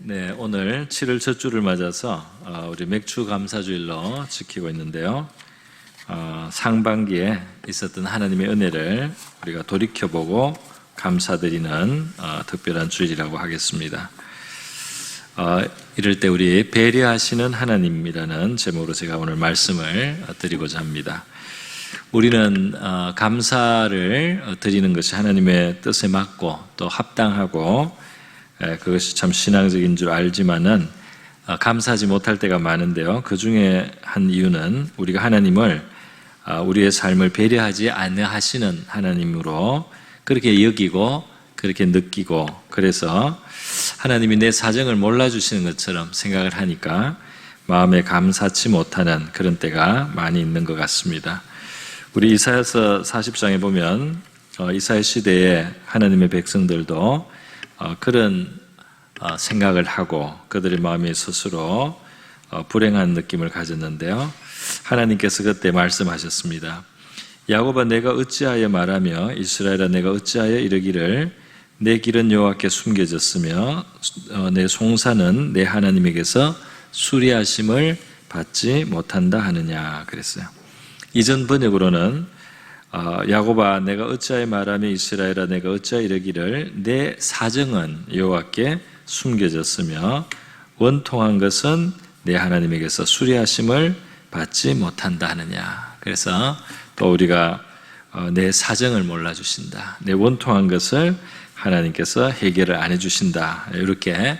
네, 오늘 7월 첫 주를 맞아서 우리 맥주 감사주일로 지키고 있는데요. 상반기에 있었던 하나님의 은혜를 우리가 돌이켜보고 감사드리는 특별한 주일이라고 하겠습니다. 이럴 때 우리 배려하시는 하나님이라는 제목으로 제가 오늘 말씀을 드리고자 합니다. 우리는 감사를 드리는 것이 하나님의 뜻에 맞고 또 합당하고 그것이 참 신앙적인 줄 알지만은 감사하지 못할 때가 많은데요. 그 중에 한 이유는 우리가 하나님을 우리의 삶을 배려하지 않으시는 하나님으로 그렇게 여기고 그렇게 느끼고, 그래서 하나님이 내 사정을 몰라주시는 것처럼 생각을 하니까 마음에 감사치 못하는 그런 때가 많이 있는 것 같습니다. 우리 이사야서 40장에 보면 이사야 시대에 하나님의 백성들도 그런 생각을 하고 그들의 마음이 스스로 불행한 느낌을 가졌는데요. 하나님께서 그때 말씀하셨습니다. 야곱아, 내가 어찌하여 말하며 이스라엘아, 내가 어찌하여 이르기를 내 길은 여호와께 숨겨졌으며 내 송사는 내 하나님에게서 수리하심을 받지 못한다 하느냐 그랬어요. 이전 번역으로는 야곱아, 내가 어찌하여 말하며 이스라엘아, 내가 어찌하여 이르기를 내 사정은 여호와께 숨겨졌으며 원통한 것은 내 하나님에게서 수리하심을 받지 못한다 하느냐. 그래서 또 우리가 내 사정을 몰라주신다, 내 원통한 것을 하나님께서 해결을 안 해주신다, 이렇게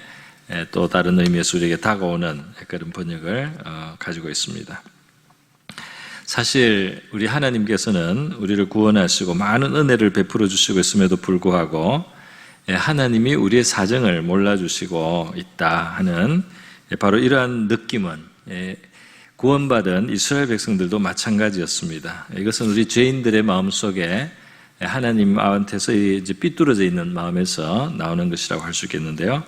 또 다른 의미에서 우리에게 다가오는 그런 번역을 가지고 있습니다. 사실 우리 하나님께서는 우리를 구원하시고 많은 은혜를 베풀어 주시고 있음에도 불구하고 하나님이 우리의 사정을 몰라주시고 있다 하는 바로 이러한 느낌은 구원받은 이스라엘 백성들도 마찬가지였습니다. 이것은 우리 죄인들의 마음속에 하나님한테서 이제 삐뚤어져 있는 마음에서 나오는 것이라고 할 수 있겠는데요.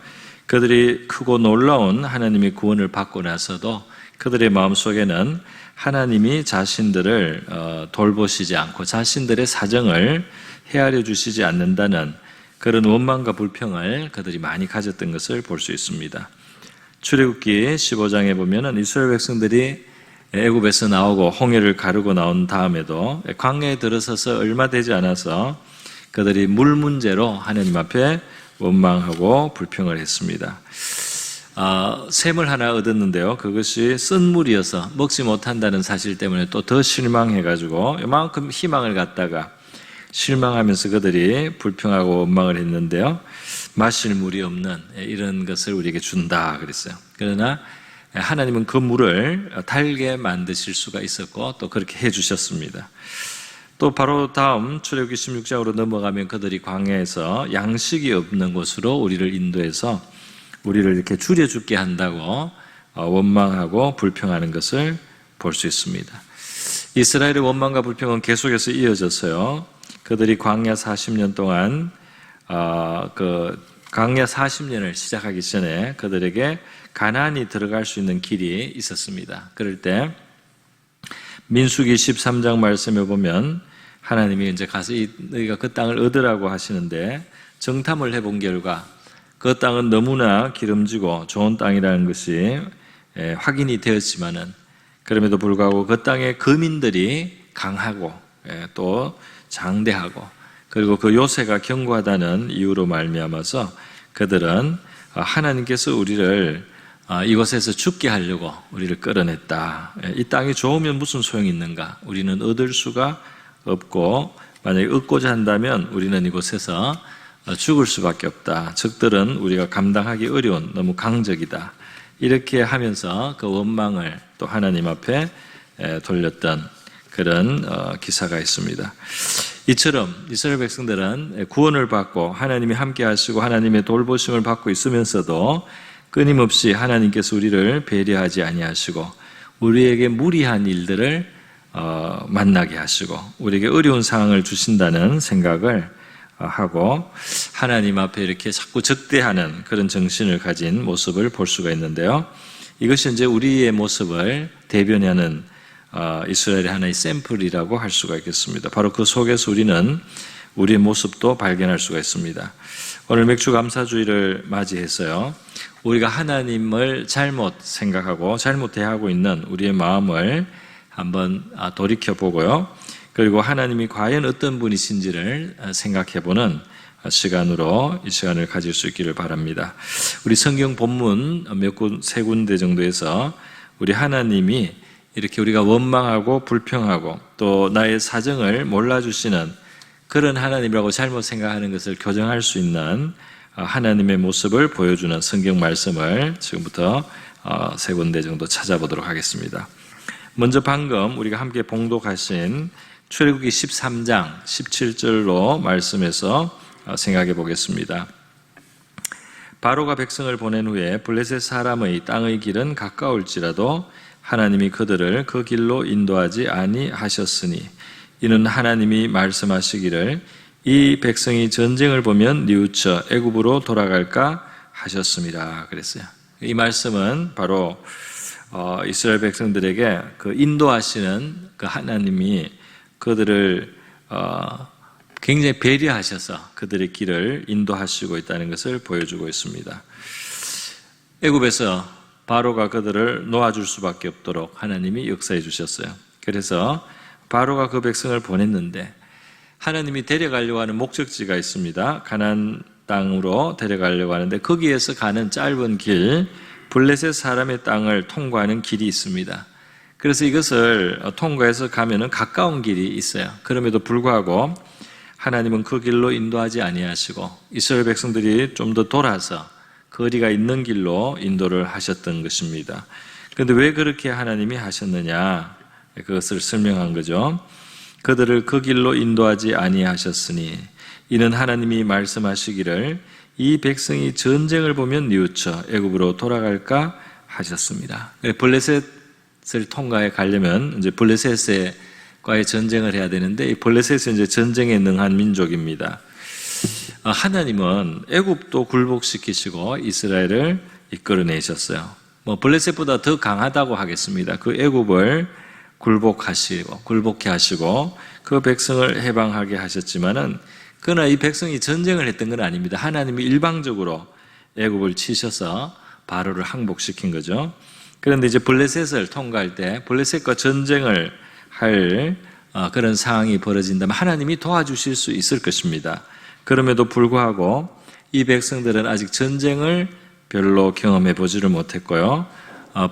그들이 크고 놀라운 하나님의 구원을 받고 나서도 그들의 마음속에는 하나님이 자신들을 돌보시지 않고 자신들의 사정을 헤아려 주시지 않는다는 그런 원망과 불평을 그들이 많이 가졌던 것을 볼 수 있습니다. 출애굽기 15장에 보면은 이스라엘 백성들이 애굽에서 나오고 홍해를 가르고 나온 다음에도 광야에 들어서서 얼마 되지 않아서 그들이 물 문제로 하나님 앞에 원망하고 불평을 했습니다. 샘을 하나 얻었는데요. 그것이 쓴 물이어서 먹지 못한다는 사실 때문에 또 더 실망해가지고 이만큼 희망을 갖다가 실망하면서 그들이 불평하고 원망을 했는데요. 마실 물이 없는 이런 것을 우리에게 준다 그랬어요. 그러나 하나님은 그 물을 달게 만드실 수가 있었고 또 그렇게 해주셨습니다. 또 바로 다음 출애굽기 16장으로 넘어가면 그들이 광야에서 양식이 없는 곳으로 우리를 인도해서 우리를 이렇게 줄여 죽게 한다고 원망하고 불평하는 것을 볼 수 있습니다. 이스라엘의 원망과 불평은 계속해서 이어졌어요. 그들이 광야 40년 동안 광야 40년을 시작하기 전에 그들에게 가나안이 들어갈 수 있는 길이 있었습니다. 그럴 때 민수기 13장 말씀에 보면 하나님이 이제 가서 너희가 그 땅을 얻으라고 하시는데 정탐을 해본 결과 그 땅은 너무나 기름지고 좋은 땅이라는 것이 확인이 되었지만은 그럼에도 불구하고 그 땅의 거민들이 강하고 또 장대하고 그리고 그 요새가 견고하다는 이유로 말미암아서 그들은 하나님께서 우리를 이곳에서 죽게 하려고 우리를 끌어냈다. 이 땅이 좋으면 무슨 소용이 있는가? 우리는 얻을 수가 없고 만약에 얻고자 한다면 우리는 이곳에서 죽을 수밖에 없다. 적들은 우리가 감당하기 어려운 너무 강적이다. 이렇게 하면서 그 원망을 또 하나님 앞에 돌렸던 그런 기사가 있습니다. 이처럼 이스라엘 백성들은 구원을 받고 하나님이 함께 하시고 하나님의 돌보심을 받고 있으면서도 끊임없이 하나님께서 우리를 배려하지 아니하시고 우리에게 무리한 일들을 만나게 하시고 우리에게 어려운 상황을 주신다는 생각을 하고 하나님 앞에 이렇게 자꾸 적대하는 그런 정신을 가진 모습을 볼 수가 있는데요. 이것이 이제 우리의 모습을 대변하는 이스라엘의 하나의 샘플이라고 할 수가 있겠습니다. 바로 그 속에서 우리는 우리의 모습도 발견할 수가 있습니다. 오늘 맥주감사주의를 맞이해서요, 우리가 하나님을 잘못 생각하고 잘못 대하고 있는 우리의 마음을 한번 돌이켜보고요, 그리고 하나님이 과연 어떤 분이신지를 생각해보는 시간으로 이 시간을 가질 수 있기를 바랍니다. 우리 성경 본문 세 군데 정도에서 우리 하나님이 이렇게 우리가 원망하고 불평하고 또 나의 사정을 몰라주시는 그런 하나님이라고 잘못 생각하는 것을 교정할 수 있는 하나님의 모습을 보여주는 성경 말씀을 지금부터 세 군데 정도 찾아보도록 하겠습니다. 먼저 방금 우리가 함께 봉독하신 출애굽기 13장 17절로 말씀에서 생각해 보겠습니다. 바로가 백성을 보낸 후에 블레셋 사람의 땅의 길은 가까울지라도 하나님이 그들을 그 길로 인도하지 아니하셨으니 이는 하나님이 말씀하시기를 이 백성이 전쟁을 보면 뉘우쳐 애굽으로 돌아갈까 하셨습니다. 그랬어요. 이 말씀은 바로 이스라엘 백성들에게 그 인도하시는 그 하나님이 그들을 굉장히 배려하셔서 그들의 길을 인도하시고 있다는 것을 보여주고 있습니다. 애굽에서 바로가 그들을 놓아줄 수밖에 없도록 하나님이 역사해 주셨어요. 그래서 바로가 그 백성을 보냈는데 하나님이 데려가려고 하는 목적지가 있습니다. 가나안 땅으로 데려가려고 하는데 거기에서 가는 짧은 길, 블레셋 사람의 땅을 통과하는 길이 있습니다. 그래서 이것을 통과해서 가면은 가까운 길이 있어요. 그럼에도 불구하고 하나님은 그 길로 인도하지 아니하시고 이스라엘 백성들이 좀 더 돌아서 거리가 있는 길로 인도를 하셨던 것입니다. 그런데 왜 그렇게 하나님이 하셨느냐? 그것을 설명한 거죠. 그들을 그 길로 인도하지 아니하셨으니 이는 하나님이 말씀하시기를 이 백성이 전쟁을 보면 뉘우쳐 애굽으로 돌아갈까 하셨습니다. 블레셋을 통과해 가려면 이제 블레셋과의 전쟁을 해야 되는데 이 블레셋은 이제 전쟁에 능한 민족입니다. 하나님은 애굽도 굴복시키시고 이스라엘을 이끌어내셨어요. 블레셋보다 더 강하다고 하겠습니다. 그 애굽을 굴복케 하시고 그 백성을 해방하게 하셨지만은 그러나 이 백성이 전쟁을 했던 건 아닙니다. 하나님이 일방적으로 애굽을 치셔서 바로를 항복시킨 거죠. 그런데 이제 블레셋을 통과할 때 블레셋과 전쟁을 할 그런 상황이 벌어진다면 하나님이 도와주실 수 있을 것입니다. 그럼에도 불구하고 이 백성들은 아직 전쟁을 별로 경험해 보지를 못했고요.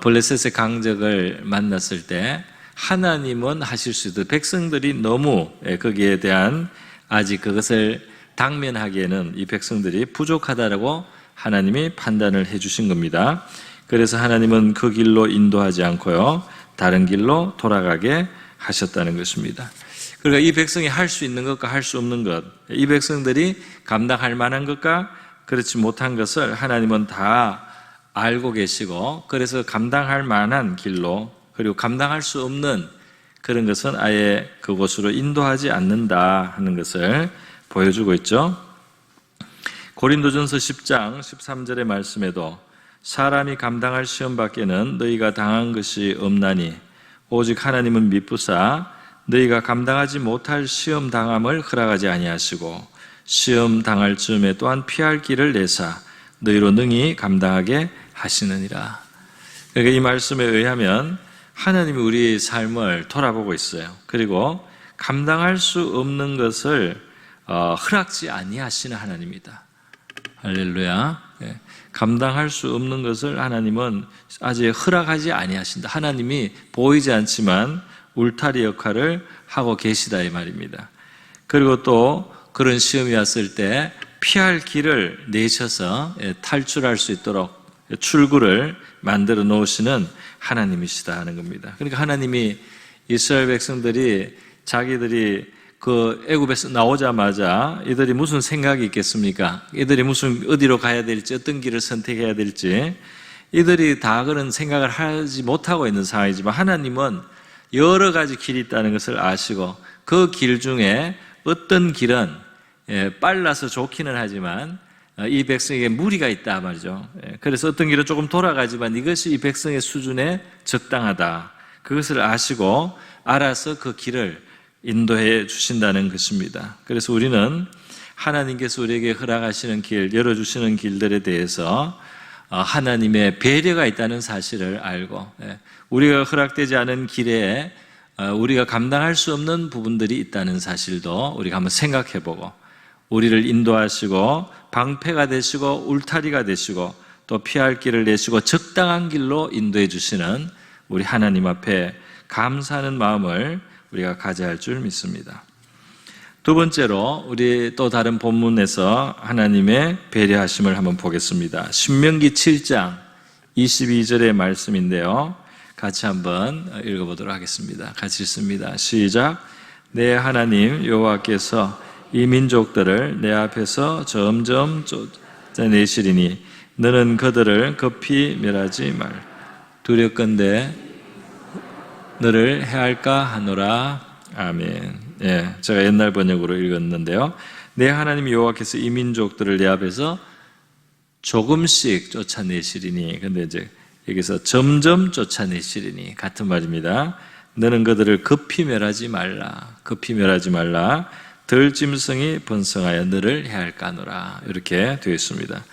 블레셋의 강적을 만났을 때 하나님은 하실 수 있도록 백성들이 너무 거기에 대한 아직 그것을 당면하기에는 이 백성들이 부족하다라고 하나님이 판단을 해주신 겁니다. 그래서 하나님은 그 길로 인도하지 않고요, 다른 길로 돌아가게 하셨다는 것입니다. 그러니까 이 백성이 할 수 있는 것과 할 수 없는 것, 이 백성들이 감당할 만한 것과 그렇지 못한 것을 하나님은 다 알고 계시고 그래서 감당할 만한 길로 그리고 감당할 수 없는 그런 것은 아예 그곳으로 인도하지 않는다 하는 것을 보여주고 있죠. 고린도전서 10장 13절의 말씀에도 사람이 감당할 시험 밖에는 너희가 당한 것이 없나니 오직 하나님은 미쁘사 너희가 감당하지 못할 시험 당함을 허락하지 아니하시고 시험 당할 즈음에 또한 피할 길을 내사 너희로 능히 감당하게 하시느니라. 그러니까 이 말씀에 의하면 하나님이 우리의 삶을 돌아보고 있어요. 그리고 감당할 수 없는 것을 허락지 아니하시는 하나님이다. 할렐루야. 감당할 수 없는 것을 하나님은 아직 허락하지 아니하신다. 하나님이 보이지 않지만 울타리 역할을 하고 계시다 이 말입니다. 그리고 또 그런 시험이 왔을 때 피할 길을 내셔서 탈출할 수 있도록 출구를 만들어 놓으시는 하나님이시다 하는 겁니다. 그러니까 하나님이 이스라엘 백성들이 자기들이 그 애굽에서 나오자마자 이들이 무슨 생각이 있겠습니까? 이들이 무슨 어디로 가야 될지 어떤 길을 선택해야 될지 이들이 다 그런 생각을 하지 못하고 있는 상황이지만 하나님은 여러 가지 길이 있다는 것을 아시고 그 길 중에 어떤 길은 빨라서 좋기는 하지만 이 백성에게 무리가 있다 말이죠. 그래서 어떤 길은 조금 돌아가지만 이것이 이 백성의 수준에 적당하다. 그것을 아시고 알아서 그 길을 인도해 주신다는 것입니다. 그래서 우리는 하나님께서 우리에게 허락하시는 길, 열어주시는 길들에 대해서 하나님의 배려가 있다는 사실을 알고, 우리가 허락되지 않은 길에 우리가 감당할 수 없는 부분들이 있다는 사실도 우리가 한번 생각해보고, 우리를 인도하시고 방패가 되시고 울타리가 되시고 또 피할 길을 내시고 적당한 길로 인도해 주시는 우리 하나님 앞에 감사하는 마음을 우리가 가져야 할 줄 믿습니다. 두 번째로 우리 또 다른 본문에서 하나님의 배려하심을 한번 보겠습니다. 신명기 7장 22절의 말씀인데요, 같이 한번 읽어보도록 하겠습니다. 같이 읽습니다. 시작. 내 하나님 여호와께서 이 민족들을 내 앞에서 점점 쫓아내시리니 너는 그들을 급히 멸하지 말. 두렵건대 너를 해할까 하노라. 아멘. 예, 제가 옛날 번역으로 읽었는데요. 내 하나님 여호와께서 이 민족들을 내 앞에서 조금씩 쫓아내시리니, 근데 이제 여기서 점점 쫓아내시리니 같은 말입니다. 너는 그들을 급히 멸하지 말라. 급히 멸하지 말라. 들짐승이 번성하여 너를 해할까 하노라. 이렇게 되어 있습니다.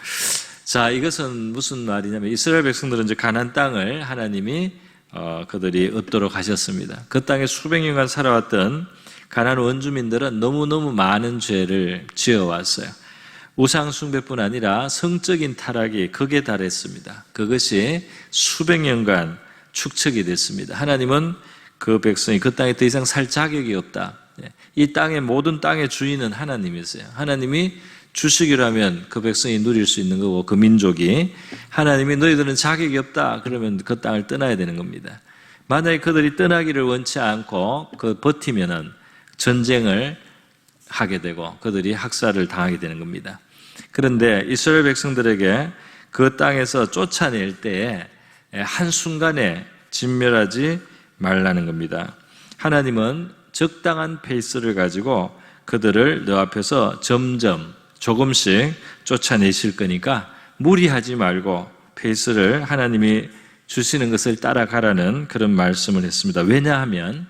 자, 이것은 무슨 말이냐면 이스라엘 백성들은 이제 가나안 땅을 하나님이 그들이 얻도록 하셨습니다. 그 땅에 수백 년간 살아왔던 가나안 원주민들은 너무너무 많은 죄를 지어왔어요. 우상 숭배뿐 아니라 성적인 타락이 극에 달했습니다. 그것이 수백 년간 축적이 됐습니다. 하나님은 그 백성이 그 땅에 더 이상 살 자격이 없다. 이 땅의 모든 땅의 주인은 하나님이세요. 하나님이 주시기로 하면 그 백성이 누릴 수 있는 거고, 그 민족이 하나님이 너희들은 자격이 없다 그러면 그 땅을 떠나야 되는 겁니다. 만약에 그들이 떠나기를 원치 않고 버티면은 전쟁을 하게 되고 그들이 학살을 당하게 되는 겁니다. 그런데 이스라엘 백성들에게 그 땅에서 쫓아낼 때에 한순간에 진멸하지 말라는 겁니다. 하나님은 적당한 페이스를 가지고 그들을 너 앞에서 점점 조금씩 쫓아내실 거니까 무리하지 말고 페이스를 하나님이 주시는 것을 따라가라는 그런 말씀을 했습니다. 왜냐하면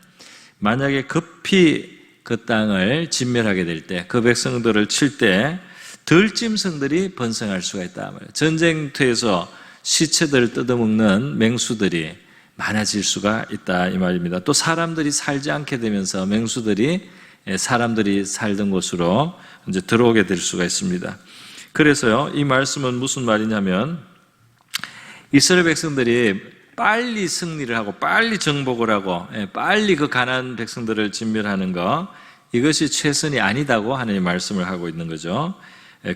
만약에 급히 그 땅을 진멸하게 될 때, 그 백성들을 칠 때 들짐승들이 번성할 수가 있다. 전쟁터에서 시체들을 뜯어먹는 맹수들이 많아질 수가 있다 이 말입니다. 또 사람들이 살지 않게 되면서 맹수들이 사람들이 살던 곳으로 이제 들어오게 될 수가 있습니다. 그래서요, 이 말씀은 무슨 말이냐면 이스라엘 백성들이 빨리 승리를 하고 빨리 정복을 하고 빨리 그 가나안 백성들을 진멸하는 것, 이것이 최선이 아니다고 하나님 말씀을 하고 있는 거죠.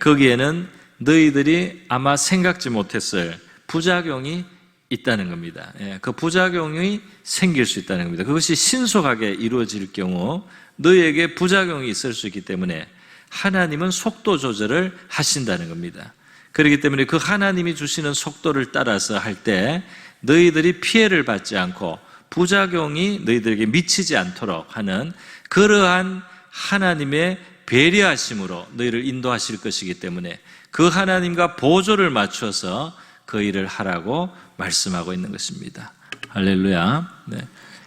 거기에는 너희들이 아마 생각지 못했을 부작용이 있다는 겁니다. 그 부작용이 생길 수 있다는 겁니다. 그것이 신속하게 이루어질 경우 너희에게 부작용이 있을 수 있기 때문에 하나님은 속도 조절을 하신다는 겁니다. 그렇기 때문에 그 하나님이 주시는 속도를 따라서 할 때 너희들이 피해를 받지 않고 부작용이 너희들에게 미치지 않도록 하는 그러한 하나님의 배려하심으로 너희를 인도하실 것이기 때문에 그 하나님과 보조를 맞춰서 그 일을 하라고 말씀하고 있는 것입니다. 할렐루야. 네.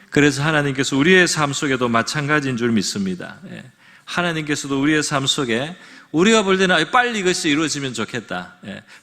그래서 하나님께서 우리의 삶 속에도 마찬가지인 줄 믿습니다. 하나님께서도 우리의 삶 속에 우리가 볼 때는 빨리 이것이 이루어지면 좋겠다.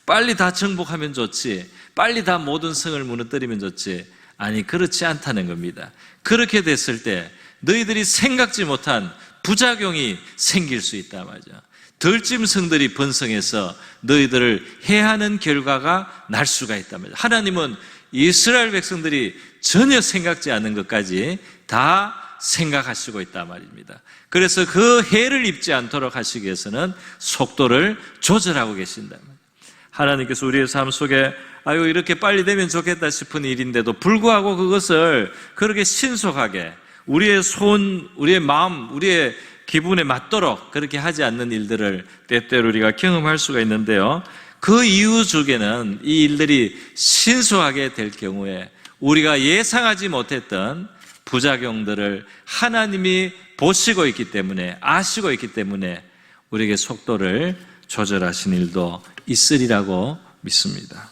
빨리 다 정복하면 좋지. 빨리 다 모든 성을 무너뜨리면 좋지. 아니, 그렇지 않다는 겁니다. 그렇게 됐을 때 너희들이 생각지 못한 부작용이 생길 수 있다 말이죠. 들짐승들이 번성해서 너희들을 해하는 결과가 날 수가 있다 말이죠. 하나님은 이스라엘 백성들이 전혀 생각지 않은 것까지 다 생각하시고 있단 말입니다. 그래서 그 해를 입지 않도록 하시기 위해서는 속도를 조절하고 계신다. 하나님께서 우리의 삶 속에 이렇게 빨리 되면 좋겠다 싶은 일인데도 불구하고 그것을 그렇게 신속하게 우리의 손, 우리의 마음, 우리의 기분에 맞도록 그렇게 하지 않는 일들을 때때로 우리가 경험할 수가 있는데요. 그 이유 중에는 이 일들이 신속하게 될 경우에 우리가 예상하지 못했던 부작용들을 하나님이 보시고 있기 때문에, 아시고 있기 때문에 우리에게 속도를 조절하신 일도 있으리라고 믿습니다.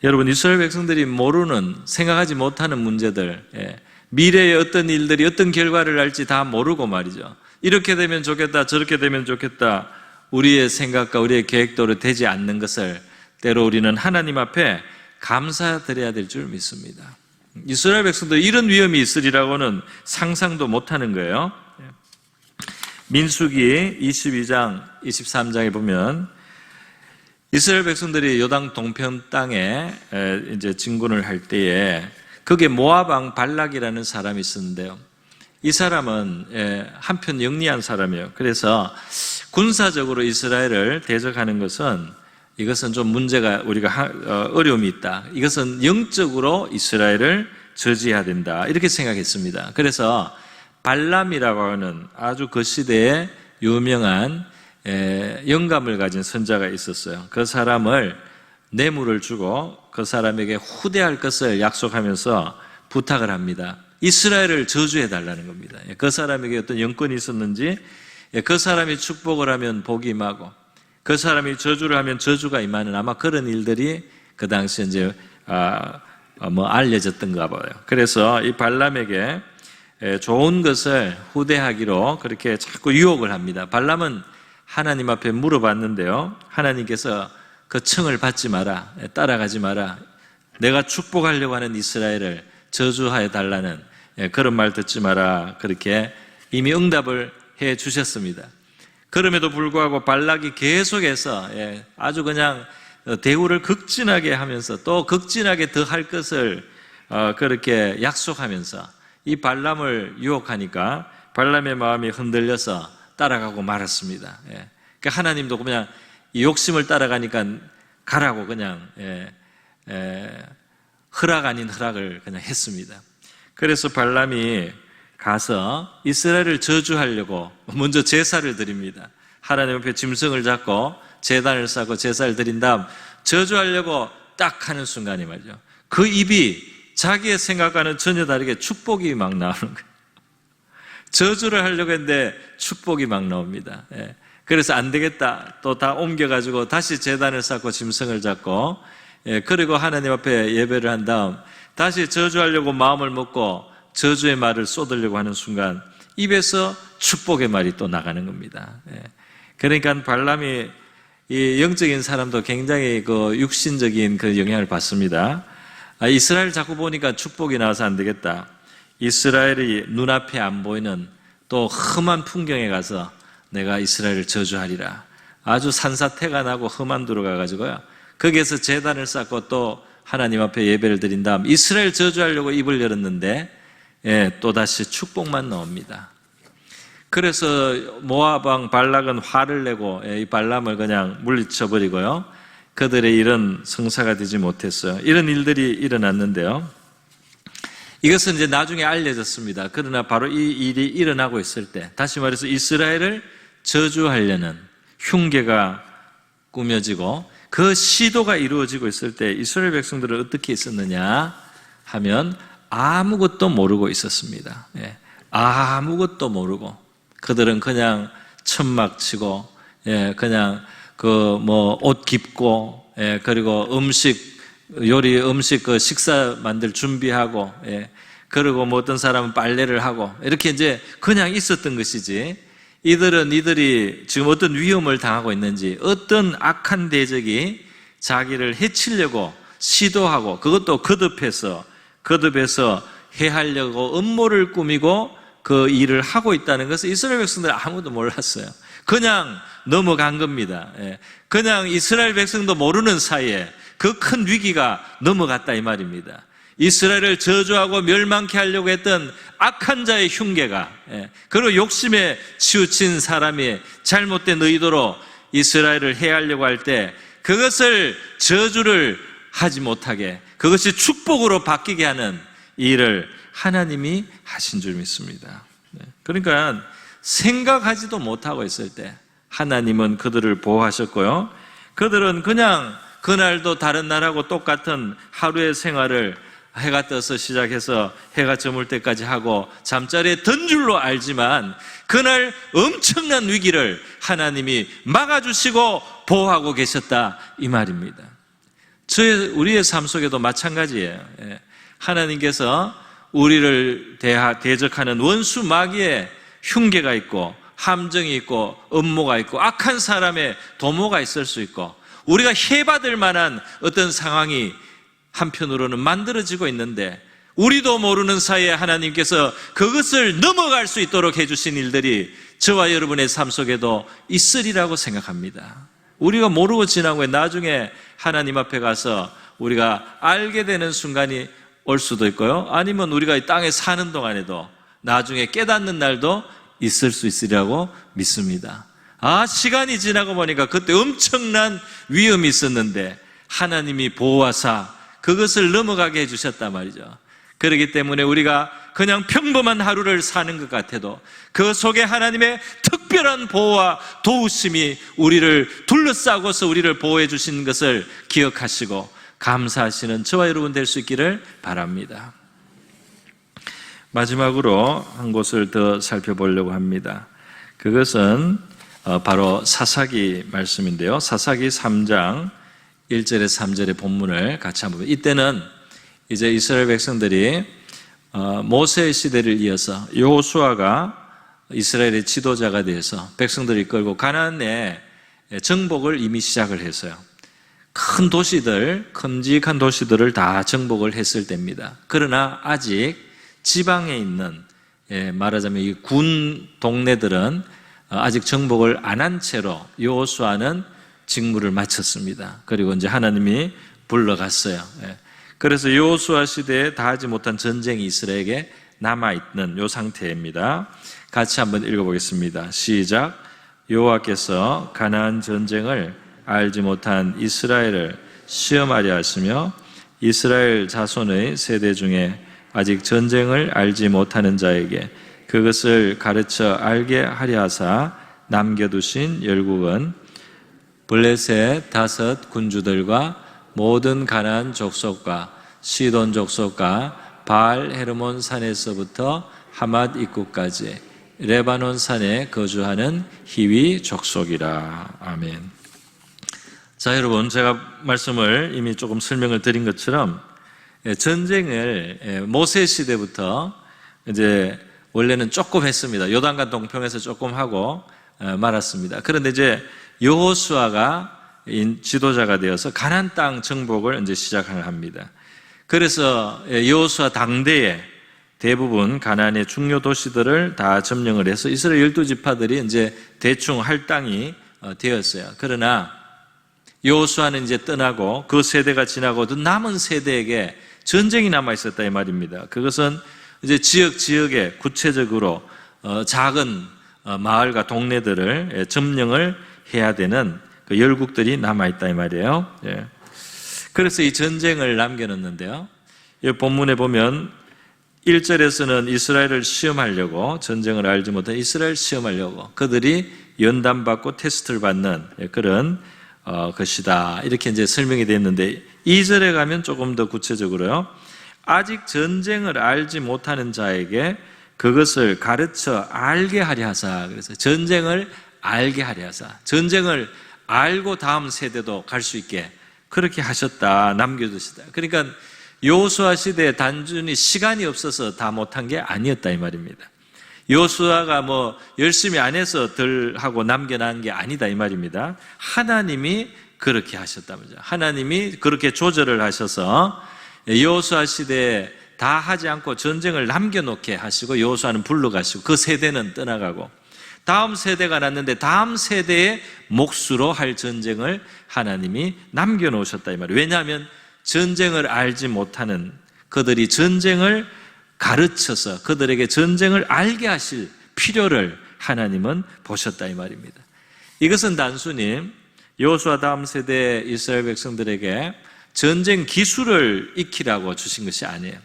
여러분, 이스라엘 백성들이 모르는, 생각하지 못하는 문제들, 미래의 어떤 일들이 어떤 결과를 날지 다 모르고 말이죠. 이렇게 되면 좋겠다, 저렇게 되면 좋겠다, 우리의 생각과 우리의 계획대로 되지 않는 것을 때로 우리는 하나님 앞에 감사드려야 될 줄 믿습니다. 이스라엘 백성도 이런 위험이 있으리라고는 상상도 못하는 거예요. 민수기 22장, 23장에 보면 이스라엘 백성들이 요단 동편 땅에 이제 진군을 할 때에 거기에 모압 왕 발락이라는 사람이 있었는데요. 이 사람은 한편 영리한 사람이에요. 그래서 군사적으로 이스라엘을 대적하는 것은 이것은 좀 문제가 우리가 어려움이 있다. 이것은 영적으로 이스라엘을 저지해야 된다. 이렇게 생각했습니다. 그래서 발람이라고 하는 아주 그 시대에 유명한 영감을 가진 선자가 있었어요. 그 사람을 뇌물을 주고 그 사람에게 후대할 것을 약속하면서 부탁을 합니다. 이스라엘을 저주해 달라는 겁니다. 그 사람에게 어떤 영권이 있었는지, 그 사람이 축복을 하면 복이 임하고 그 사람이 저주를 하면 저주가 임하는 아마 그런 일들이 그 당시에 이제 알려졌던가 봐요. 그래서 이 발람에게 좋은 것을 후대하기로 그렇게 자꾸 유혹을 합니다. 발람은 하나님 앞에 물어봤는데요. 하나님께서 그 청을 받지 마라, 따라가지 마라, 내가 축복하려고 하는 이스라엘을 저주하여 달라는 그런 말 듣지 마라, 그렇게 이미 응답을 해 주셨습니다. 그럼에도 불구하고 발락이 계속해서 아주 그냥 대우를 극진하게 하면서 또 극진하게 더 할 것을 그렇게 약속하면서 이 발람을 유혹하니까 발람의 마음이 흔들려서 따라가고 말았습니다. 그러니까 하나님도 그냥 이 욕심을 따라가니까 가라고 그냥 허락 아닌 허락을 그냥 했습니다. 그래서 발람이 가서 이스라엘을 저주하려고 먼저 제사를 드립니다. 하나님 앞에 짐승을 잡고 제단을 쌓고 제사를 드린 다음 저주하려고 딱 하는 순간이 말이죠. 그 입이 자기의 생각과는 전혀 다르게 축복이 막 나오는 거예요. 저주를 하려고 했는데 축복이 막 나옵니다. 그래서 안 되겠다, 또 다 옮겨가지고 다시 제단을 쌓고 짐승을 잡고 그리고 하나님 앞에 예배를 한 다음 다시 저주하려고 마음을 먹고 저주의 말을 쏟으려고 하는 순간 입에서 축복의 말이 또 나가는 겁니다. 그러니까 발람이 이 영적인 사람도 굉장히 그 육신적인 그 영향을 받습니다. 이스라엘 자꾸 보니까 축복이 나와서 안 되겠다, 이스라엘이 눈앞에 안 보이는 또 험한 풍경에 가서 내가 이스라엘을 저주하리라, 아주 산사태가 나고 험한 데로 가가지고요, 거기에서 제단을 쌓고 또 하나님 앞에 예배를 드린 다음 이스라엘 저주하려고 입을 열었는데 또다시 축복만 나옵니다. 그래서 모압 왕 발락은 화를 내고 이 발람을 그냥 물리쳐버리고요, 그들의 일은 성사가 되지 못했어요. 이런 일들이 일어났는데요, 이것은 이제 나중에 알려졌습니다. 그러나 바로 이 일이 일어나고 있을 때, 다시 말해서 이스라엘을 저주하려는 흉계가 꾸며지고 그 시도가 이루어지고 있을 때 이스라엘 백성들은 어떻게 있었느냐 하면 아무것도 모르고 있었습니다. 아무것도 모르고 그들은 그냥 천막 치고 그냥 그 옷 깁고 그리고 음식 그 식사 만들 준비하고 그리고 어떤 사람은 빨래를 하고 이렇게 이제 그냥 있었던 것이지, 이들이 지금 어떤 위험을 당하고 있는지, 어떤 악한 대적이 자기를 해치려고 시도하고 그것도 거듭해서 해하려고 음모를 꾸미고 그 일을 하고 있다는 것을 이스라엘 백성들 아무도 몰랐어요. 그냥 넘어간 겁니다. 그냥 이스라엘 백성도 모르는 사이에 그 큰 위기가 넘어갔다 이 말입니다. 이스라엘을 저주하고 멸망케 하려고 했던 악한 자의 흉계가, 그리고 욕심에 치우친 사람이 잘못된 의도로 이스라엘을 해하려고 할 때 그것을 저주를 하지 못하게, 그것이 축복으로 바뀌게 하는 일을 하나님이 하신 줄 믿습니다. 그러니까 생각하지도 못하고 있을 때 하나님은 그들을 보호하셨고요, 그들은 그냥 그날도 다른 날하고 똑같은 하루의 생활을 해가 떠서 시작해서 해가 저물 때까지 하고 잠자리에 든 줄로 알지만 그날 엄청난 위기를 하나님이 막아주시고 보호하고 계셨다 이 말입니다. 우리의 삶 속에도 마찬가지예요. 하나님께서 우리를 대적하는 원수 마귀의 흉계가 있고 함정이 있고 음모가 있고 악한 사람의 도모가 있을 수 있고 우리가 해받을 만한 어떤 상황이 한편으로는 만들어지고 있는데 우리도 모르는 사이에 하나님께서 그것을 넘어갈 수 있도록 해주신 일들이 저와 여러분의 삶 속에도 있으리라고 생각합니다. 우리가 모르고 지나고 나중에 하나님 앞에 가서 우리가 알게 되는 순간이 올 수도 있고요, 아니면 우리가 이 땅에 사는 동안에도 나중에 깨닫는 날도 있을 수 있으리라고 믿습니다. 시간이 지나고 보니까 그때 엄청난 위험이 있었는데 하나님이 보호하사 그것을 넘어가게 해주셨단 말이죠. 그렇기 때문에 우리가 그냥 평범한 하루를 사는 것 같아도 그 속에 하나님의 특별한 보호와 도우심이 우리를 둘러싸고서 우리를 보호해 주신 것을 기억하시고 감사하시는 저와 여러분 될 수 있기를 바랍니다. 마지막으로 한 곳을 더 살펴보려고 합니다. 그것은 바로 사사기 말씀인데요, 사사기 3장 1절에서 3절의 본문을 같이 한번 보면, 이때는 이제 이스라엘 백성들이 모세의 시대를 이어서 여호수아가 이스라엘의 지도자가 되어서 백성들을 이끌고 가나안의 정복을 이미 시작을 했어요. 큰 도시들, 큼직한 도시들을 다 정복을 했을 때입니다. 그러나 아직 지방에 있는, 말하자면 이 군 동네들은 아직 정복을 안 한 채로 여호수아는 직무를 마쳤습니다. 그리고 이제 하나님이 불러갔어요. 그래서 여호수아 시대에 다 하지 못한 전쟁이 이스라엘에게 남아있는 이 상태입니다. 같이 한번 읽어보겠습니다. 시작. 여호와께서 가나안 전쟁을 알지 못한 이스라엘을 시험하려 하시며 이스라엘 자손의 세대 중에 아직 전쟁을 알지 못하는 자에게 그것을 가르쳐 알게 하려 하사 남겨두신 열국은 블레셋 5 군주들과 모든 가나안 족속과 시돈 족속과 바알 헤르몬 산에서부터 하맛 입구까지 레바논 산에 거주하는 히위 족속이라. 아멘. 자, 여러분, 제가 말씀을 이미 조금 설명을 드린 것처럼 전쟁을 모세 시대부터 이제 원래는 조금 했습니다. 요단강 동편에서 조금 하고 말았습니다. 그런데 이제 여호수아가 지도자가 되어서 가나안 땅 정복을 이제 시작을 합니다. 그래서 여호수아 당대에 대부분 가나안의 중요 도시들을 다 점령을 해서 이스라엘 12지파들이 이제 대충 할 땅이 되었어요. 그러나 여호수아는 이제 떠나고 그 세대가 지나고도 남은 세대에게 전쟁이 남아 있었다 이 말입니다. 그것은 이제 지역에 구체적으로 작은 마을과 동네들을 점령을 해야 되는 그 열국들이 남아 있다 이 말이에요. 그래서 이 전쟁을 남겨놓는데요, 이 본문에 보면 1절에서는 이스라엘을 시험하려고, 전쟁을 알지 못한 이스라엘 시험하려고 그들이 연단받고 테스트를 받는 그런 것이다, 이렇게 이제 설명이 됐는데 2절에 가면 조금 더 구체적으로요, 아직 전쟁을 알지 못하는 자에게 그것을 가르쳐 알게 하려 하사. 그래서 전쟁을 알게 하려 하사, 전쟁을 알고 다음 세대도 갈 수 있게 그렇게 하셨다, 남겨두시다. 그러니까 여호수아 시대에 단순히 시간이 없어서 다 못한 게 아니었다 이 말입니다. 여호수아가 뭐 열심히 안 해서 덜 하고 남겨놓은 게 아니다 이 말입니다. 하나님이 그렇게 하셨다면서요. 하나님이 그렇게 조절을 하셔서 여호수아 시대에 다 하지 않고 전쟁을 남겨놓게 하시고 여호수아는 불러가시고 그 세대는 떠나가고 다음 세대가 났는데 다음 세대의 몫으로 할 전쟁을 하나님이 남겨놓으셨다 이 말이에요. 왜냐하면 전쟁을 알지 못하는 그들이 전쟁을 가르쳐서 그들에게 전쟁을 알게 하실 필요를 하나님은 보셨다 이 말입니다. 이것은 단순히 여호수아 다음 세대 이스라엘 백성들에게 전쟁 기술을 익히라고 주신 것이 아니에요.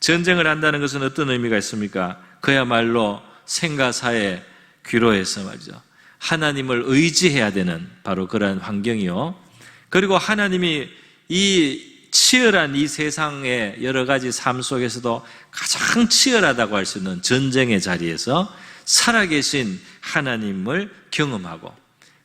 전쟁을 한다는 것은 어떤 의미가 있습니까? 그야말로 생가사의 귀로해서 말이죠, 하나님을 의지해야 되는 바로 그러한 환경이요, 그리고 하나님이 이 치열한 이 세상의 여러 가지 삶 속에서도 가장 치열하다고 할 수 있는 전쟁의 자리에서 살아계신 하나님을 경험하고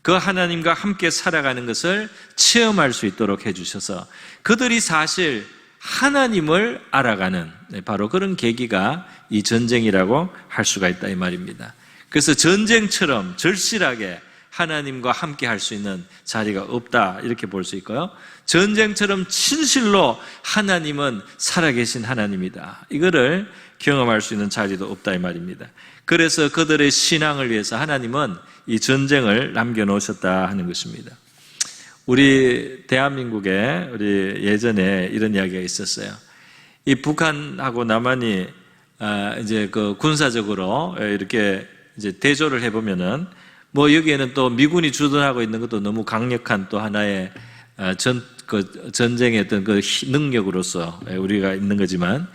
그 하나님과 함께 살아가는 것을 체험할 수 있도록 해주셔서 그들이 사실 하나님을 알아가는 바로 그런 계기가 이 전쟁이라고 할 수가 있다 이 말입니다. 그래서 전쟁처럼 절실하게 하나님과 함께 할 수 있는 자리가 없다 이렇게 볼 수 있고요. 전쟁처럼 진실로 하나님은 살아계신 하나님이다. 이거를 경험할 수 있는 자리도 없다 이 말입니다. 그래서 그들의 신앙을 위해서 하나님은 이 전쟁을 남겨놓으셨다 하는 것입니다. 우리 대한민국에 우리 예전에 이런 이야기가 있었어요. 이 북한하고 남한이 이제 그 군사적으로 이렇게 이제 대조를 해보면은 뭐 여기에는 또 미군이 주둔하고 있는 것도 너무 강력한 또 하나의 전쟁의 어떤 그 능력으로서 우리가 있는 거지만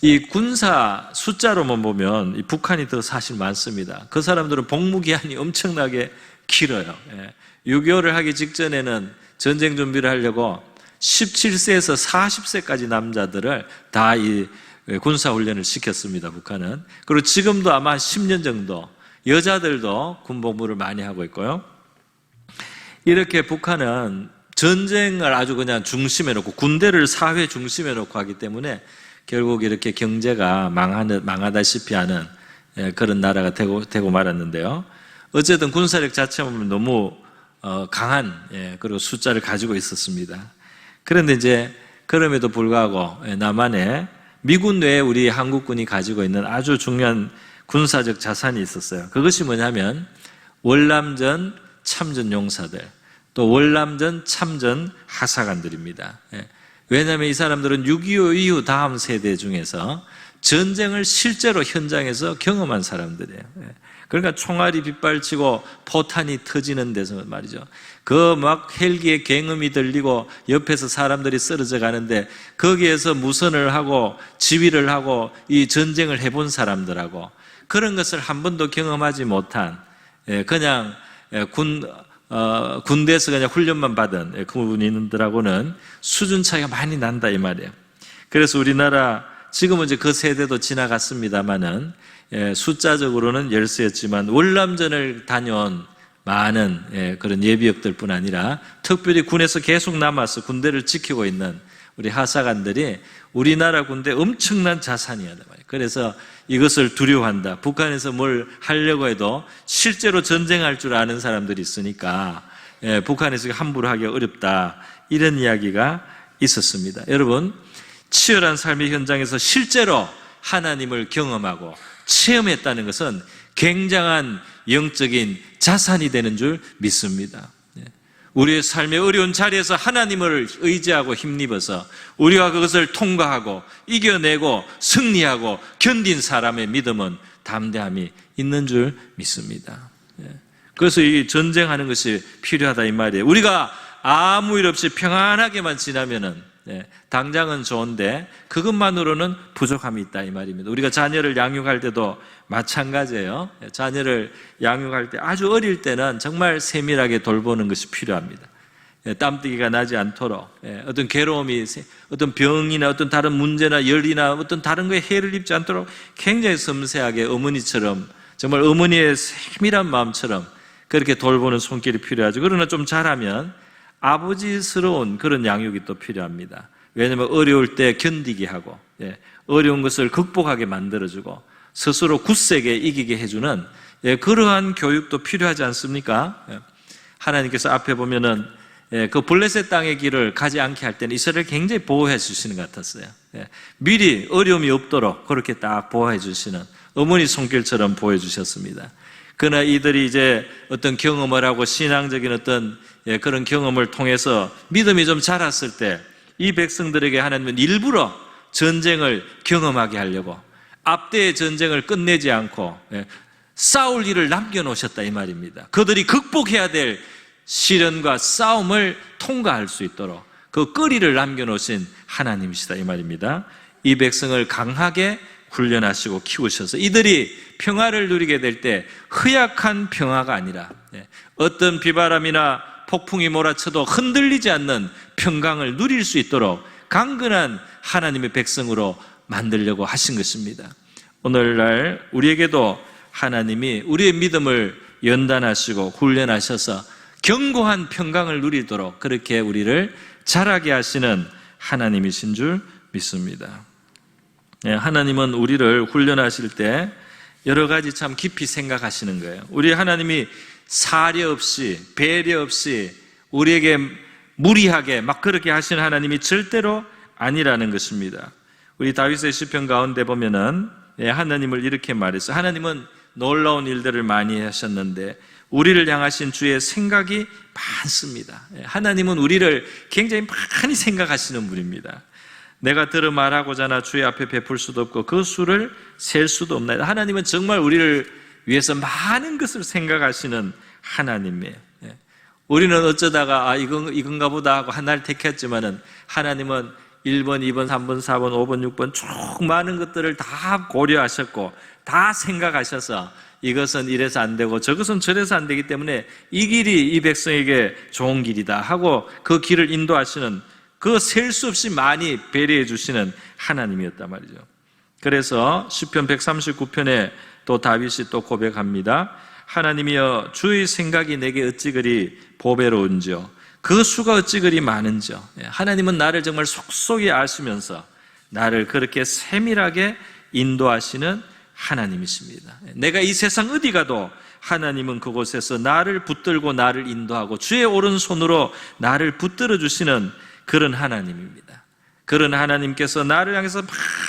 이 군사 숫자로만 보면 이 북한이 더 사실 많습니다. 그 사람들은 복무기한이 엄청나게 길어요. 6.25를 하기 직전에는 전쟁 준비를 하려고 17세에서 40세까지 남자들을 다 이 군사훈련을 시켰습니다, 북한은. 그리고 지금도 아마 10년 정도 여자들도 군복무를 많이 하고 있고요. 이렇게 북한은 전쟁을 아주 그냥 중심에 놓고 군대를 사회 중심에 놓고 하기 때문에 결국 이렇게 경제가 망하다시피 하는 그런 나라가 되고 말았는데요. 어쨌든 군사력 자체가 너무 강한 그리고 숫자를 가지고 있었습니다. 그런데 이제 그럼에도 불구하고 남한에 미군 외에 우리 한국군이 가지고 있는 아주 중요한 군사적 자산이 있었어요. 그것이 뭐냐면 월남전 참전 용사들, 또 월남전 참전 하사관들입니다. 왜냐하면 이 사람들은 6.25 이후 다음 세대 중에서 전쟁을 실제로 현장에서 경험한 사람들이에요. 그러니까 총알이 빗발치고 포탄이 터지는 데서 말이죠. 그 막 헬기의 굉음이 들리고 옆에서 사람들이 쓰러져 가는데 거기에서 무선을 하고 지휘를 하고 이 전쟁을 해본 사람들하고 그런 것을 한 번도 경험하지 못한 그냥 군대에서 그냥 훈련만 받은 그분들하고는 수준 차이가 많이 난다 이 말이에요. 그래서 우리나라 지금은 이제 그 세대도 지나갔습니다만은 숫자적으로는 열세였지만 월남전을 다녀온 많은 그런 예비역들뿐 아니라 특별히 군에서 계속 남아서 군대를 지키고 있는 우리 하사관들이 우리나라 군대 엄청난 자산이야. 그래서 이것을 두려워한다. 북한에서 뭘 하려고 해도 실제로 전쟁할 줄 아는 사람들이 있으니까 북한에서 함부로 하기 어렵다. 이런 이야기가 있었습니다. 여러분, 치열한 삶의 현장에서 실제로 하나님을 경험하고 체험했다는 것은 굉장한 영적인 자산이 되는 줄 믿습니다. 우리의 삶의 어려운 자리에서 하나님을 의지하고 힘입어서 우리가 그것을 통과하고 이겨내고 승리하고 견딘 사람의 믿음은 담대함이 있는 줄 믿습니다. 그래서 이 전쟁하는 것이 필요하다 이 말이에요. 우리가 아무 일 없이 평안하게만 지나면은 당장은 좋은데 그것만으로는 부족함이 있다 이 말입니다. 우리가 자녀를 양육할 때도 마찬가지예요. 자녀를 양육할 때 아주 어릴 때는 정말 세밀하게 돌보는 것이 필요합니다. 땀띠기가 나지 않도록 어떤 괴로움이 어떤 병이나 어떤 다른 문제나 열이나 어떤 다른 거에 해를 입지 않도록 굉장히 섬세하게 어머니처럼 정말 어머니의 세밀한 마음처럼 그렇게 돌보는 손길이 필요하죠. 그러나 좀 자라면 아버지스러운 그런 양육이 또 필요합니다. 왜냐하면 어려울 때 견디게 하고 어려운 것을 극복하게 만들어주고 스스로 굳세게 이기게 해주는 그러한 교육도 필요하지 않습니까? 하나님께서 앞에 보면은 그 블레셋 땅의 길을 가지 않게 할 때는 이스라엘을 굉장히 보호해 주시는 것 같았어요. 미리 어려움이 없도록 그렇게 딱 보호해 주시는 어머니 손길처럼 보여 주셨습니다. 그러나 이들이 이제 어떤 경험을 하고 신앙적인 어떤 그런 경험을 통해서 믿음이 좀 자랐을 때 이 백성들에게 하나님은 일부러 전쟁을 경험하게 하려고 앞대의 전쟁을 끝내지 않고 싸울 일을 남겨놓으셨다 이 말입니다. 그들이 극복해야 될 시련과 싸움을 통과할 수 있도록 그 거리를 남겨놓으신 하나님이시다 이 말입니다. 이 백성을 강하게 훈련하시고 키우셔서 이들이 평화를 누리게 될 때 허약한 평화가 아니라 어떤 비바람이나 폭풍이 몰아쳐도 흔들리지 않는 평강을 누릴 수 있도록 강건한 하나님의 백성으로 만들려고 하신 것입니다. 오늘날 우리에게도 하나님이 우리의 믿음을 연단하시고 훈련하셔서 견고한 평강을 누리도록 그렇게 우리를 자라게 하시는 하나님이신 줄 믿습니다. 하나님은 우리를 훈련하실 때 여러 가지 참 깊이 생각하시는 거예요. 우리 하나님이 사려 없이 배려 없이 우리에게 무리하게 막 그렇게 하시는 하나님이 절대로 아니라는 것입니다. 우리 다윗의 시편 가운데 보면은 하나님을 이렇게 말했어요. 하나님은 놀라운 일들을 많이 하셨는데 우리를 향하신 주의 생각이 많습니다. 하나님은 우리를 굉장히 많이 생각하시는 분입니다. 내가 들어 말하고자 하나 주의 앞에 베풀 수도 없고 그 수를 셀 수도 없나이다. 하나님은 정말 우리를 위해서 많은 것을 생각하시는 하나님이에요. 우리는 어쩌다가 이건가 보다 하고 하나를 택했지만은 하나님은 1번, 2번, 3번, 4번, 5번, 6번 쭉 많은 것들을 다 고려하셨고 다 생각하셔서 이것은 이래서 안 되고 저것은 저래서 안 되기 때문에 이 길이 이 백성에게 좋은 길이다 하고 그 길을 인도하시는 그 셀 수 없이 많이 배려해 주시는 하나님이었단 말이죠. 그래서 시편 139편에 또 다윗이 또 고백합니다. 하나님이여 주의 생각이 내게 어찌 그리 보배로운지요 그 수가 어찌 그리 많은지요. 하나님은 나를 정말 속속이 아시면서 나를 그렇게 세밀하게 인도하시는 하나님이십니다. 내가 이 세상 어디 가도 하나님은 그곳에서 나를 붙들고 나를 인도하고 주의 오른손으로 나를 붙들어 주시는 그런 하나님입니다. 그런 하나님께서 나를 향해서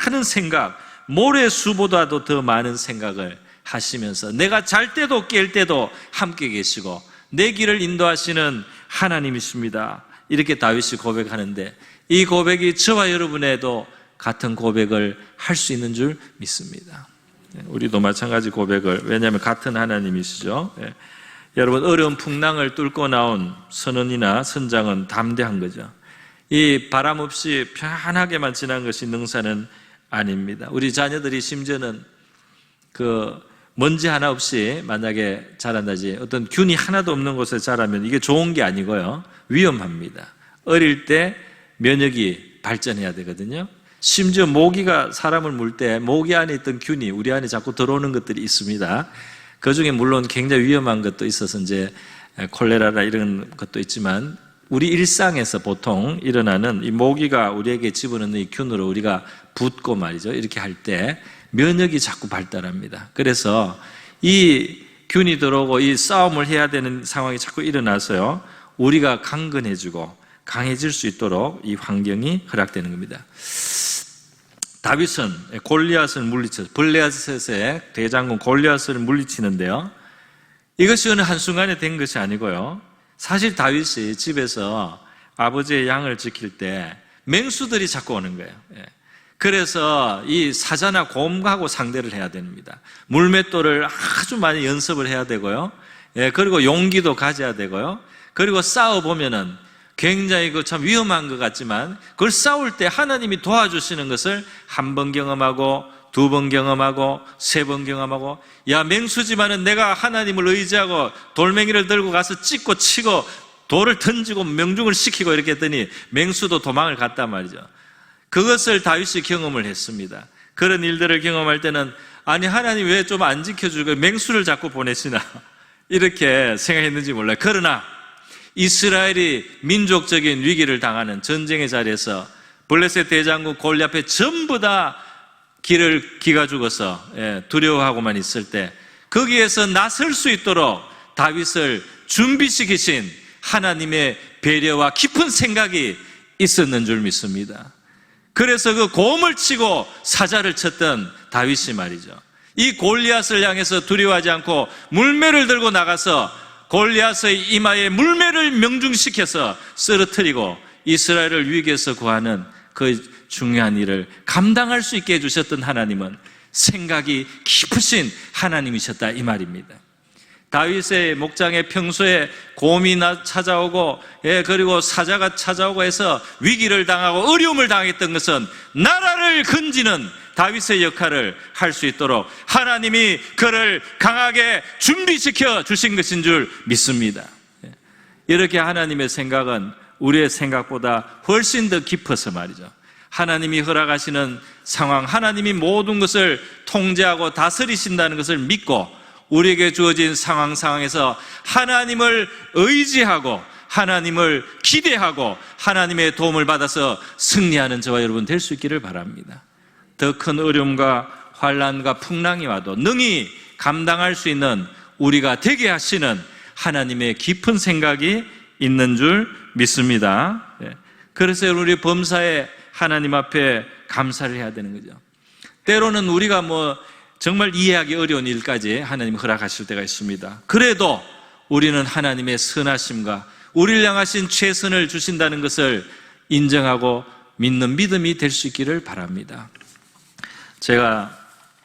많은 생각, 모래수보다도 더 많은 생각을 하시면서 내가 잘 때도 깰 때도 함께 계시고 내 길을 인도하시는 하나님이십니다. 이렇게 다윗이 고백하는데 이 고백이 저와 여러분에도 같은 고백을 할 수 있는 줄 믿습니다. 우리도 마찬가지 고백을, 왜냐하면 같은 하나님이시죠. 여러분, 어려운 풍랑을 뚫고 나온 선원이나 선장은 담대한 거죠. 이 바람 없이 편하게만 지난 것이 능사는 아닙니다. 우리 자녀들이 심지어는 그 먼지 하나 없이 만약에 자란다지 어떤 균이 하나도 없는 곳에 자라면 이게 좋은 게 아니고요, 위험합니다. 어릴 때 면역이 발전해야 되거든요. 심지어 모기가 사람을 물 때 모기 안에 있던 균이 우리 안에 자꾸 들어오는 것들이 있습니다. 그 중에 물론 굉장히 위험한 것도 있어서 이제 콜레라나 이런 것도 있지만 우리 일상에서 보통 일어나는 이 모기가 우리에게 집어넣는 이 균으로 우리가 붓고 말이죠, 이렇게 할 때 면역이 자꾸 발달합니다. 그래서 이 균이 들어오고 이 싸움을 해야 되는 상황이 자꾸 일어나서요, 우리가 강건해지고 강해질 수 있도록 이 환경이 허락되는 겁니다. 다윗은 골리앗을 물리쳐서 블레셋의 대장군 골리앗을 물리치는데요, 이것이 어느 한순간에 된 것이 아니고요, 사실 다윗이 집에서 아버지의 양을 지킬 때 맹수들이 자꾸 오는 거예요. 그래서 이 사자나 곰하고 상대를 해야 됩니다. 물맷돌을 아주 많이 연습을 해야 되고요, 그리고 용기도 가져야 되고요, 그리고 싸워보면은 굉장히 그 참 위험한 것 같지만 그걸 싸울 때 하나님이 도와주시는 것을 한 번 경험하고 두 번 경험하고 세 번 경험하고, 야, 맹수지만은 내가 하나님을 의지하고 돌멩이를 들고 가서 찍고 치고 돌을 던지고 명중을 시키고 이렇게 했더니 맹수도 도망을 갔단 말이죠. 그것을 다윗이 경험을 했습니다. 그런 일들을 경험할 때는 아니, 하나님 왜 좀 안 지켜주고 맹수를 자꾸 보내시나 이렇게 생각했는지 몰라요. 그러나 이스라엘이 민족적인 위기를 당하는 전쟁의 자리에서 블레셋 대장군 골리앗 앞에 전부 다 기가 죽어서 두려워하고만 있을 때 거기에서 나설 수 있도록 다윗을 준비시키신 하나님의 배려와 깊은 생각이 있었는 줄 믿습니다. 그래서 그 곰을 치고 사자를 쳤던 다윗이 말이죠, 이 골리앗을 향해서 두려워하지 않고 물매를 들고 나가서 골리앗의 이마에 물매를 명중시켜서 쓰러뜨리고 이스라엘을 위기에서 구하는 그 중요한 일을 감당할 수 있게 해주셨던 하나님은 생각이 깊으신 하나님이셨다, 이 말입니다. 다윗의 목장에 평소에 곰이 찾아오고 그리고 사자가 찾아오고 해서 위기를 당하고 어려움을 당했던 것은 나라를 건지는 다윗의 역할을 할 수 있도록 하나님이 그를 강하게 준비시켜 주신 것인 줄 믿습니다. 이렇게 하나님의 생각은 우리의 생각보다 훨씬 더 깊어서 말이죠, 하나님이 허락하시는 상황, 하나님이 모든 것을 통제하고 다스리신다는 것을 믿고 우리에게 주어진 상황에서 하나님을 의지하고 하나님을 기대하고 하나님의 도움을 받아서 승리하는 저와 여러분 될 수 있기를 바랍니다. 더 큰 어려움과 환난과 풍랑이 와도 능히 감당할 수 있는 우리가 되게 하시는 하나님의 깊은 생각이 있는 줄 믿습니다. 그래서 우리 범사에 하나님 앞에 감사를 해야 되는 거죠. 때로는 우리가 정말 이해하기 어려운 일까지 하나님 허락하실 때가 있습니다. 그래도 우리는 하나님의 선하심과 우리를 향하신 최선을 주신다는 것을 인정하고 믿는 믿음이 될 수 있기를 바랍니다. 제가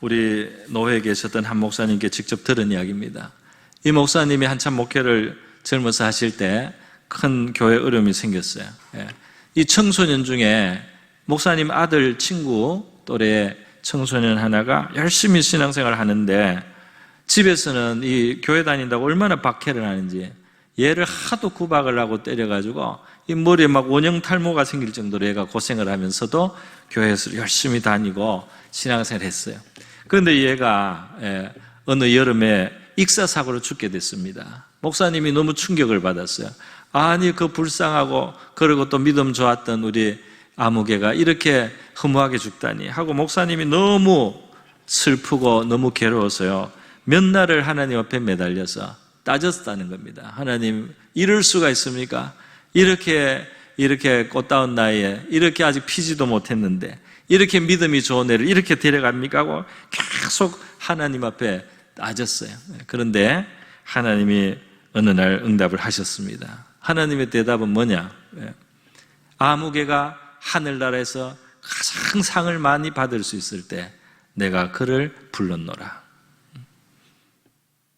우리 노회에 계셨던 한 목사님께 직접 들은 이야기입니다. 이 목사님이 한참 목회를 젊어서 하실 때 큰 교회 어려움이 생겼어요. 이 청소년 중에 목사님 아들 친구 또래 청소년 하나가 열심히 신앙생활을 하는데 집에서는 이 교회 다닌다고 얼마나 박해를 하는지 얘를 하도 구박을 하고 때려가지고 이 머리에 막 원형 탈모가 생길 정도로 얘가 고생을 하면서도 교회에서 열심히 다니고 신앙생활을 했어요. 그런데 얘가 어느 여름에 익사사고로 죽게 됐습니다. 목사님이 너무 충격을 받았어요. 아니 그 불쌍하고 그리고 또 믿음 좋았던 우리 아무개가 이렇게 허무하게 죽다니 하고 목사님이 너무 슬프고 너무 괴로워서요 몇 날을 하나님 앞에 매달려서 따졌다는 겁니다. 하나님 이럴 수가 있습니까? 이렇게 꽃다운 나이에 이렇게 아직 피지도 못했는데 이렇게 믿음이 좋은 애를 이렇게 데려갑니까? 하고 계속 하나님 앞에 따졌어요. 그런데 하나님이 어느 날 응답을 하셨습니다. 하나님의 대답은 뭐냐? 아무개가 하늘나라에서 가장 상을 많이 받을 수 있을 때 내가 그를 불렀노라.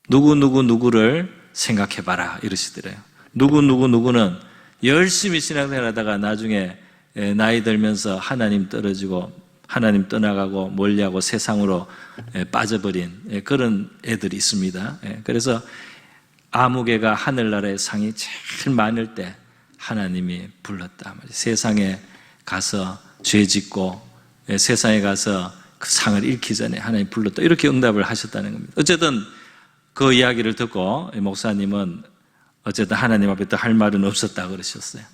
누구를 생각해봐라 이러시더래요. 누구는 열심히 신앙생활 하다가 나중에 나이 들면서 하나님 떨어지고 하나님 떠나가고 멀리하고 세상으로 빠져버린 그런 애들이 있습니다. 그래서 아무개가 하늘나라의 상이 제일 많을 때 하나님이 불렀다. 세상에 가서 죄 짓고 세상에 가서 그 상을 잃기 전에 하나님 불렀다. 이렇게 응답을 하셨다는 겁니다. 어쨌든 그 이야기를 듣고 목사님은 어쨌든 하나님 앞에 또 할 말은 없었다 그러셨어요.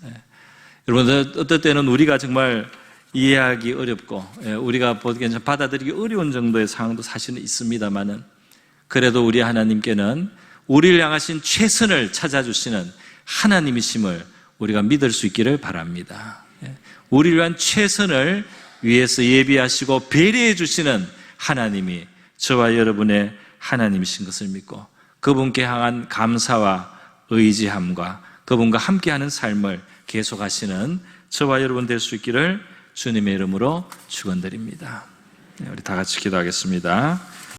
여러분 어떨 때는 우리가 정말 이해하기 어렵고 우리가 보기에는 받아들이기 어려운 정도의 상황도 사실은 있습니다만은 그래도 우리 하나님께는 우리를 향하신 최선을 찾아주시는 하나님이심을 우리가 믿을 수 있기를 바랍니다. 우리를 위한 최선을 위해서 예비하시고 배려해 주시는 하나님이 저와 여러분의 하나님이신 것을 믿고 그분께 향한 감사와 의지함과 그분과 함께하는 삶을 계속하시는 저와 여러분 될 수 있기를 주님의 이름으로 축원드립니다. 우리 다 같이 기도하겠습니다.